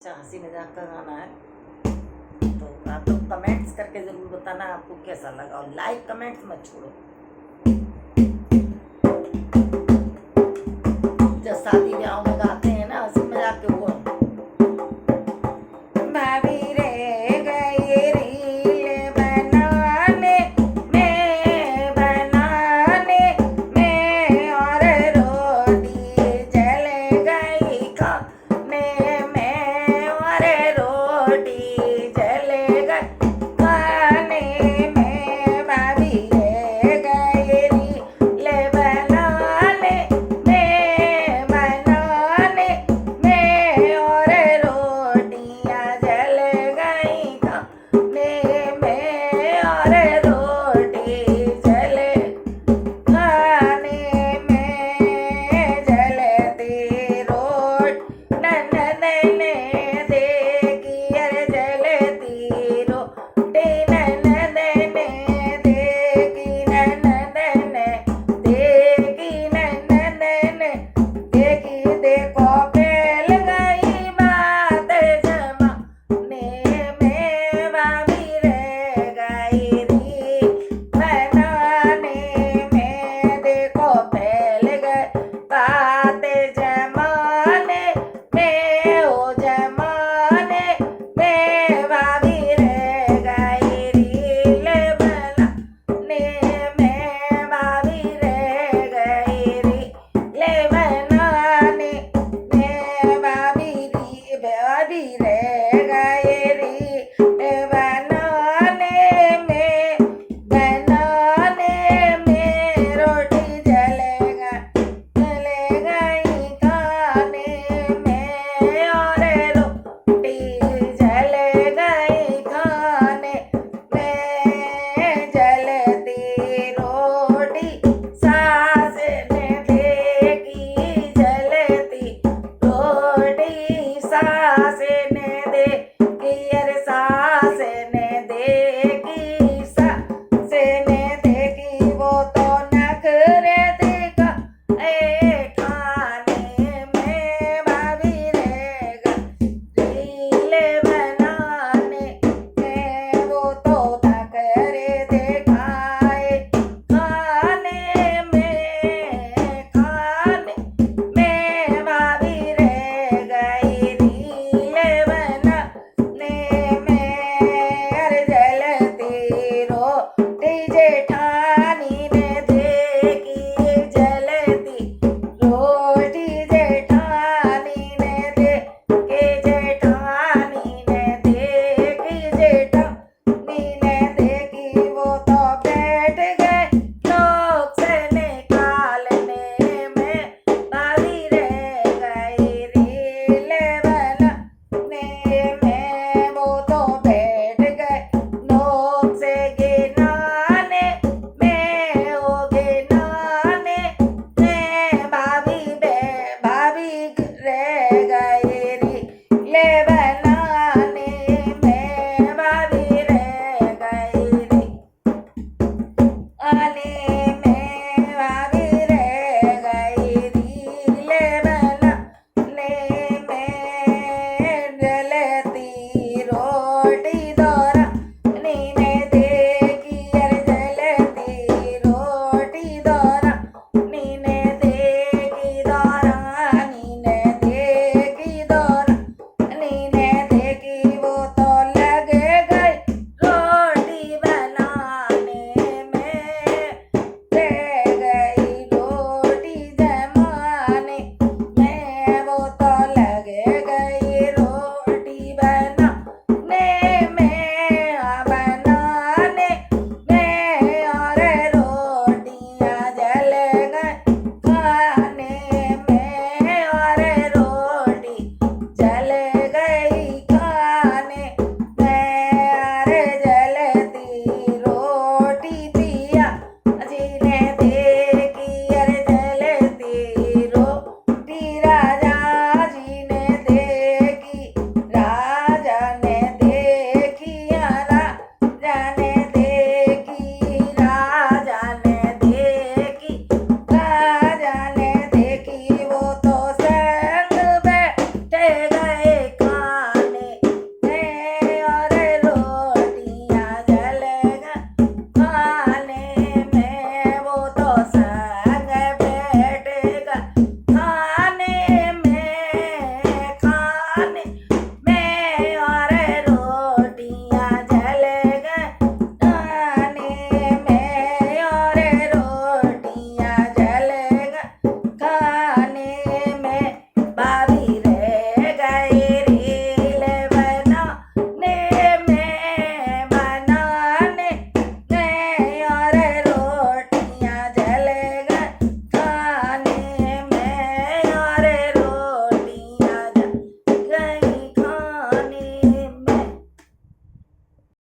अच्छा हंसी मजाक का गाना है। तो आप लोग कमेंट्स करके ज़रूर बताना आपको कैसा लगा, और लाइक कमेंट्स मत छोड़ो। जब शादी ब्याह में गाते हैं ना हंसी मजाक के वो, भाभी रे गई रील बनाने में और रोटी जल गई खाने में और रोटी जल गई खाने में, भाभी रे गई रील बनाने में और रोटियां जल गई खाने में और रोटी जल खाने में, जलती रोट ननद ने देखी, अरे जलती रोटी ननद ने देखी, ननद ने देखी, ननद ने देखी, देखो फैल गई बात जमाने में, भाभी रह गई री बनाने में, देखो फैल गई बात जमाने में, ओ जमाने में, भाभी रह गई रील बनाने में, भाभी रह गई रील बनाने में, भाभी रह